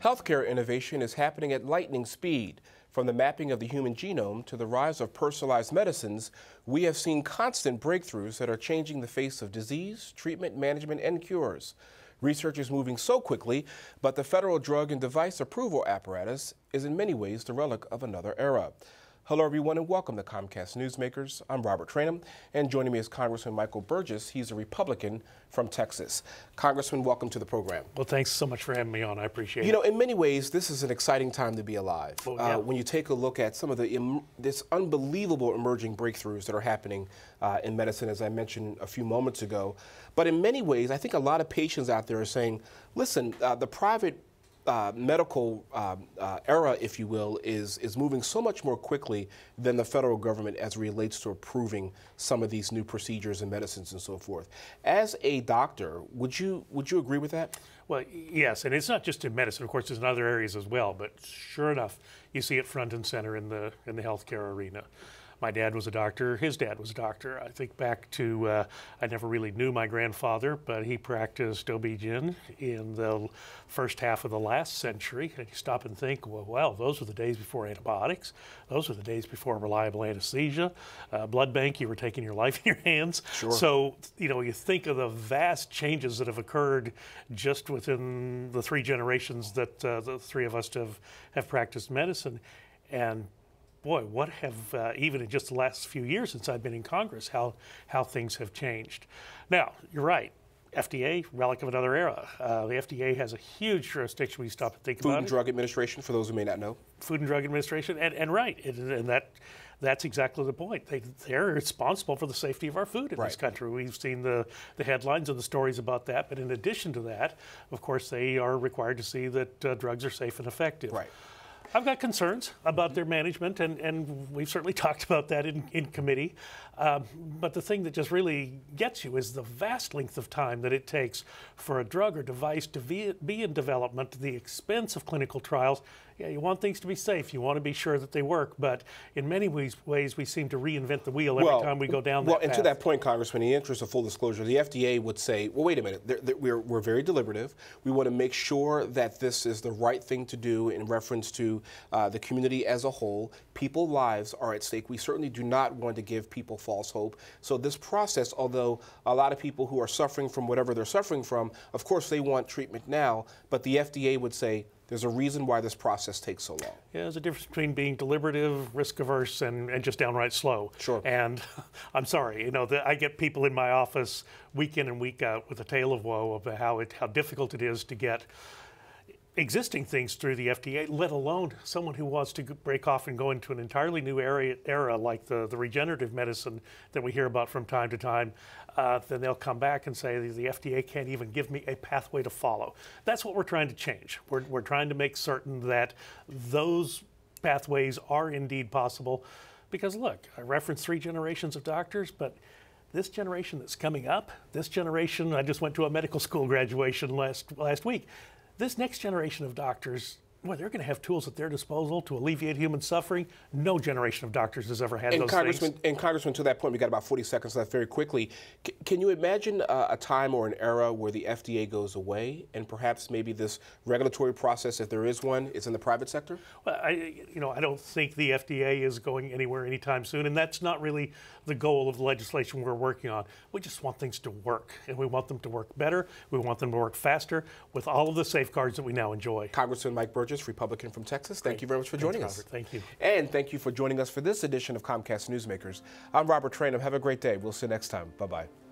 Healthcare innovation is happening at lightning speed. From the mapping of the human genome to the rise of personalized medicines, we have seen constant breakthroughs that are changing the face of disease, treatment, management, and cures. Research is moving so quickly, but the federal drug and device approval apparatus is in many ways the relic of another era. Hello, everyone, and welcome to Comcast Newsmakers. I'm Robert Trainum, and joining me is Congressman Michael Burgess. He's a Republican from Texas. Congressman, welcome to the program. Well, thanks so much for having me on. I appreciate it. You know, in many ways, this is an exciting time to be alive. Oh, yeah. When you take a look at some of this unbelievable emerging breakthroughs that are happening in medicine, as I mentioned a few moments ago. But in many ways, I think a lot of patients out there are saying, listen, the private medical era, if you will, is moving so much more quickly than the federal government as it relates to approving some of these new procedures and medicines and so forth. As a doctor, would you agree with that? Well, yes, and it's not just in medicine. Of course, there's in other areas as well. But sure enough, you see it front and center in the healthcare arena. My dad was a doctor. His dad was a doctor. I think back to, I never really knew my grandfather, but he practiced OB-GYN in the first half of the last century. And you stop and think, well, those were the days before antibiotics. Those were the days before reliable anesthesia. Blood bank, you were taking your life in your hands. Sure. So, you know, you think of the vast changes that have occurred just within the 3 generations that the 3 of us have practiced medicine. And boy, what have, even in just the last few years since I've been in Congress, how things have changed. Now, you're right, FDA, relic of another era. The FDA has a huge jurisdiction when you stop and think about it. Food and Drug Administration, for those who may not know. Food and Drug Administration, and right, and that's exactly the point. They're responsible for the safety of our food in this country. We've seen the headlines and the stories about that, but in addition to that, of course, they are required to see that drugs are safe and effective. Right. I've got concerns about their management, and we've certainly talked about that in committee. But the thing that just really gets you is the vast length of time that it takes for a drug or device to be in development, the expense of clinical trials. Yeah, you want things to be safe. You want to be sure that they work. But in many ways we seem to reinvent the wheel every time we go down that path. And to that point, Congressman, in the interest of full disclosure, the FDA would say, well, wait a minute, we're very deliberative. We want to make sure that this is the right thing to do in reference to the community as a whole. People's lives are at stake. We certainly do not want to give people false hope. So this process, although a lot of people who are suffering from whatever they're suffering from, of course they want treatment now, but the FDA would say, there's a reason why this process takes so long. Yeah, there's a difference between being deliberative, risk-averse, and just downright slow. Sure. And I'm sorry, you know, I get people in my office week in and week out with a tale of woe about how difficult it is to get existing things through the FDA, let alone someone who wants to break off and go into an entirely new era like the regenerative medicine that we hear about from time to time. Then they'll come back and say the FDA can't even give me a pathway to follow. That's what we're trying to change. We're trying to make certain that those pathways are indeed possible. Because look, I referenced 3 generations of doctors, but this generation that's coming up, this generation, I just went to a medical school graduation last week. This next generation of doctors, well, they're going to have tools at their disposal to alleviate human suffering. No generation of doctors has ever had those things. And Congressman, to that point, we got about 40 seconds left very quickly. Can you imagine a time or an era where the FDA goes away and perhaps maybe this regulatory process, if there is one, is in the private sector? Well, I don't think the FDA is going anywhere anytime soon, and that's not really the goal of the legislation we're working on. We just want things to work, and we want them to work better. We want them to work faster with all of the safeguards that we now enjoy. Congressman Mike Burgess, Republican from Texas, thank you very much for joining us. Thank you. And thank you for joining us for this edition of Comcast Newsmakers. I'm Robert Trainum. Have a great day. We'll see you next time. Bye-bye.